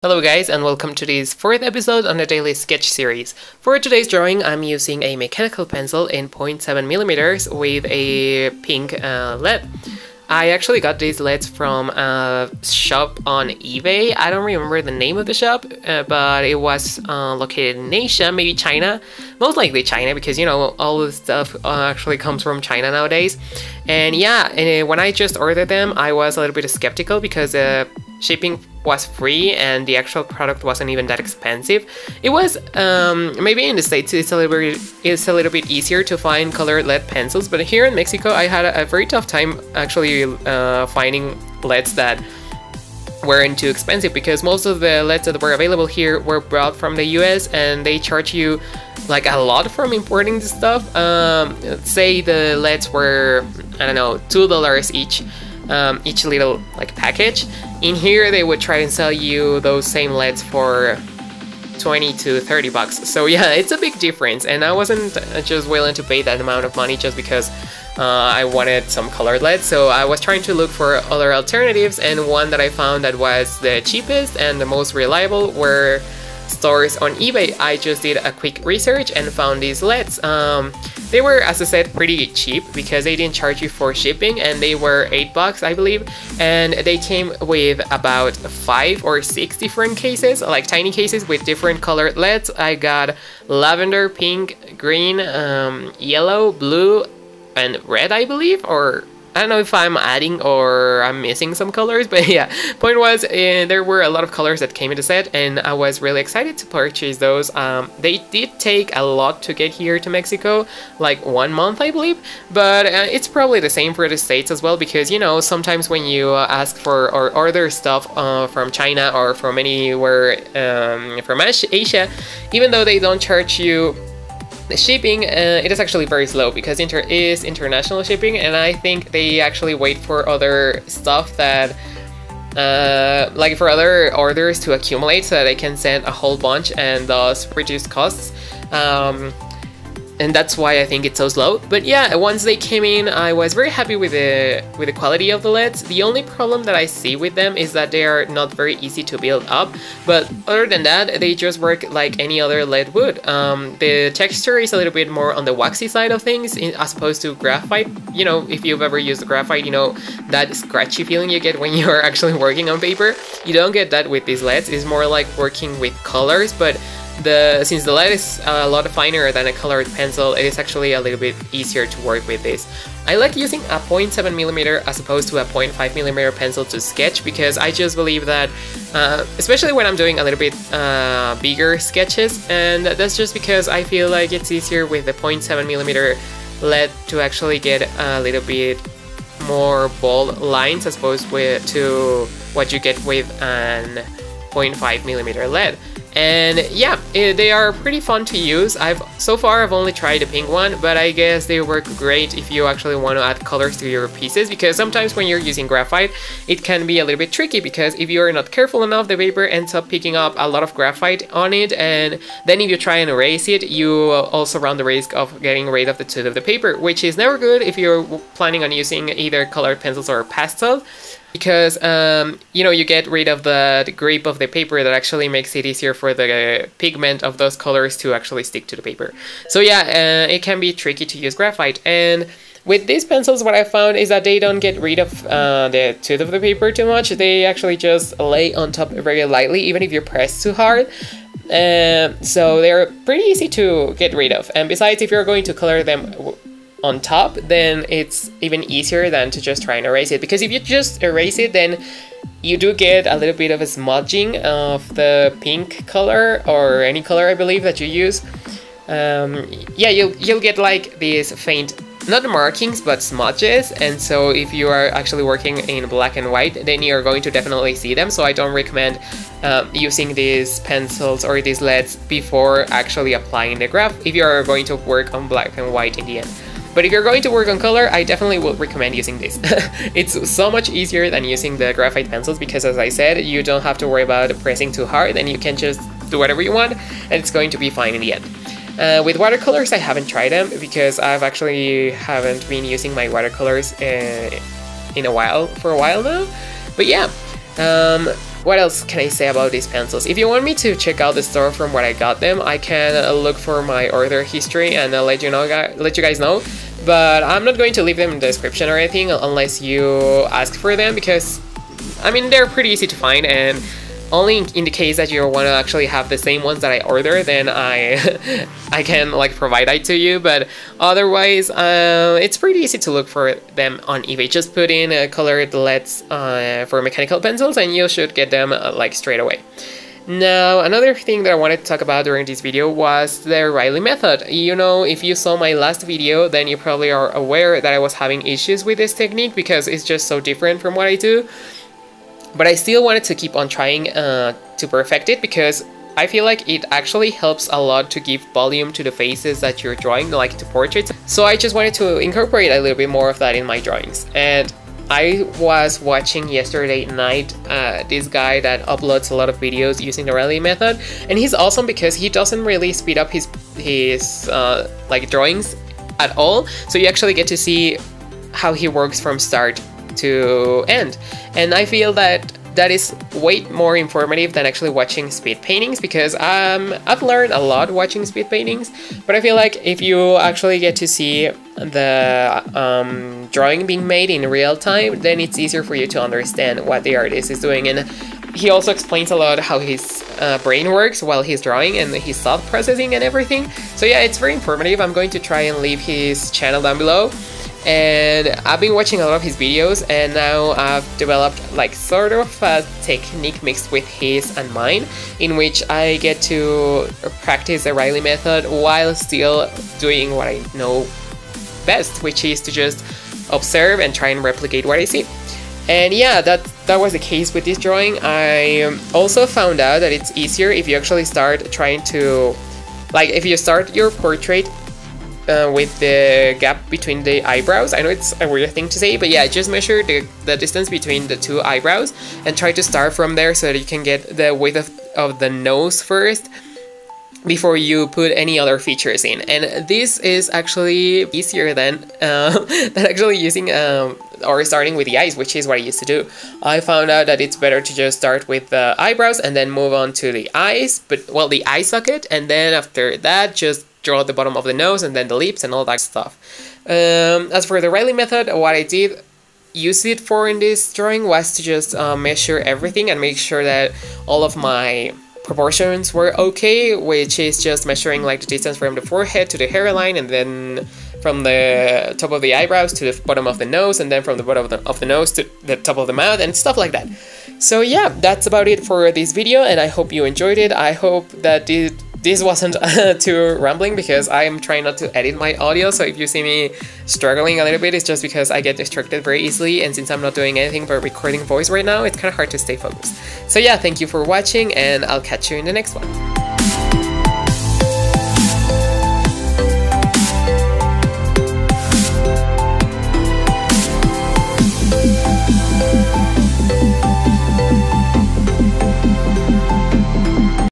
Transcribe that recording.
Hello guys, and welcome to this fourth episode on the daily sketch series. For today's drawing, I'm using a mechanical pencil in 0.7 millimeters with a pink lead. I actually got these LEDs from a shop on eBay. I don't remember the name of the shop, but it was located in Asia, maybe China. Most likely China, because you know, all the stuff actually comes from China nowadays. And yeah, when I just ordered them, I was a little bit skeptical because shipping was free and the actual product wasn't even that expensive. It was maybe in the States it's a little bit easier to find colored lead pencils, but here in Mexico I had a very tough time actually finding LEDs that weren't too expensive, because most of the LEDs that were available here were brought from the US and they charge you like a lot from importing the stuff. Say the LEDs were, I don't know, $2 each little like package. In here they would try and sell you those same LEDs for 20 to 30 bucks. So yeah, it's a big difference, and I wasn't just willing to pay that amount of money just because I wanted some colored LEDs. So I was trying to look for other alternatives, and one that I found that was the cheapest and the most reliable were stores on eBay. I just did a quick research and found these LEDs. They were, as I said, pretty cheap because they didn't charge you for shipping, and they were $8, I believe, and they came with about 5 or 6 different cases, like tiny cases with different colored LEDs. I got lavender, pink, green, yellow, blue, and red, I believe, or I don't know if I'm adding or I'm missing some colors, but yeah, point was there were a lot of colors that came in the set, and I was really excited to purchase those. They did take a lot to get here to Mexico, like 1 month I believe, but it's probably the same for the States as well, because you know, sometimes when you ask for or order stuff from China or from anywhere from Asia, even though they don't charge you the shipping, it is actually very slow because is international shipping, and I think they actually wait for other stuff that like for other orders to accumulate so that they can send a whole bunch and thus reduce costs. And that's why I think it's so slow. But yeah, once they came in, I was very happy with the quality of the LEDs. The only problem that I see with them is that they are not very easy to build up. But other than that, they just work like any other LED would. The texture is a little bit more on the waxy side of things as opposed to graphite. You know, if you've ever used graphite, you know that scratchy feeling you get when you're actually working on paper. You don't get that with these LEDs. It's more like working with colors, but since the lead is a lot finer than a colored pencil, it is actually a little bit easier to work with this. I like using a 0.7 millimeter as opposed to a 0.5 millimeter pencil to sketch, because I just believe that, especially when I'm doing a little bit bigger sketches, and that's just because I feel like it's easier with the 0.7 millimeter lead to actually get a little bit more bold lines as opposed to what you get with an 0.5 millimeter lead. And yeah, they are pretty fun to use. So far I've only tried the pink one, but I guess they work great if you actually want to add colors to your pieces, because sometimes when you're using graphite, it can be a little bit tricky, because if you're not careful enough, the paper ends up picking up a lot of graphite on it, and then if you try and erase it, you also run the risk of getting rid of the tooth of the paper, which is never good if you're planning on using either colored pencils or pastels. Because, you know, you get rid of the grip of the paper that actually makes it easier for the pigment of those colors to actually stick to the paper. So yeah, it can be tricky to use graphite. And with these pencils, what I found is that they don't get rid of the tooth of the paper too much. They actually just lay on top very lightly, even if you press too hard. So they're pretty easy to get rid of. And besides, if you're going to color them on top, then it's even easier than to just try and erase it, because if you just erase it, then you do get a little bit of a smudging of the pink color or any color I believe that you use. Yeah, you'll get like these faint, not markings, but smudges, and so if you are actually working in black and white, then you're going to definitely see them. So I don't recommend using these pencils or these LEDs before actually applying the graph if you're going to work on black and white in the end. But if you're going to work on color, I definitely will recommend using this. It's so much easier than using the graphite pencils, because as I said, you don't have to worry about pressing too hard, and you can just do whatever you want, and it's going to be fine in the end. With watercolors, I haven't tried them because I've actually haven't been using my watercolors for a while now. But yeah, what else can I say about these pencils? If you want me to check out the store from where I got them, I can look for my order history and let you guys know. But I'm not going to leave them in the description or anything unless you ask for them, because I mean they're pretty easy to find, and only in the case that you want to actually have the same ones that I order, then I can like provide that to you. But otherwise, it's pretty easy to look for them on eBay. Just put in colored LEDs for mechanical pencils and you should get them like straight away. Now, another thing that I wanted to talk about during this video was the Riley method. You know, if you saw my last video, then you probably are aware that I was having issues with this technique because it's just so different from what I do. But I still wanted to keep on trying to perfect it, because I feel like it actually helps a lot to give volume to the faces that you're drawing, like to portraits. So I just wanted to incorporate a little bit more of that in my drawings. And I was watching yesterday night this guy that uploads a lot of videos using the Riley method, and he's awesome because he doesn't really speed up his like drawings at all. So you actually get to see how he works from start to end, and I feel that that is way more informative than actually watching speed paintings, because I've learned a lot watching speed paintings, but I feel like if you actually get to see the drawing being made in real time, then it's easier for you to understand what the artist is doing. And he also explains a lot how his brain works while he's drawing and his thought processing and everything. So yeah, it's very informative. I'm going to try and leave his channel down below. And I've been watching a lot of his videos, and now I've developed like sort of a technique mixed with his and mine, in which I get to practice the Riley method while still doing what I know best, which is to just observe and try and replicate what I see. And yeah, that was the case with this drawing. I also found out that it's easier if you actually start trying to, like, if you start your portrait with the gap between the eyebrows. I know it's a weird thing to say, but yeah, just measure the distance between the two eyebrows and try to start from there so that you can get the width of the nose first before you put any other features in. And this is actually easier than actually using or starting with the eyes, which is what I used to do. I found out that it's better to just start with the eyebrows and then move on to the eyes, but well, the eye socket, and then after that just draw the bottom of the nose and then the lips and all that stuff. As for the Riley method, what I did use it for in this drawing was to just measure everything and make sure that all of my proportions were okay, which is just measuring like the distance from the forehead to the hairline, and then from the top of the eyebrows to the bottom of the nose, and then from the bottom of the nose to the top of the mouth, and stuff like that. So yeah, that's about it for this video, and I hope you enjoyed it. I hope that this wasn't too rambling, because I am trying not to edit my audio, so if you see me struggling a little bit, it's just because I get distracted very easily, and since I'm not doing anything but recording voice right now, it's kind of hard to stay focused. So yeah, thank you for watching, and I'll catch you in the next one.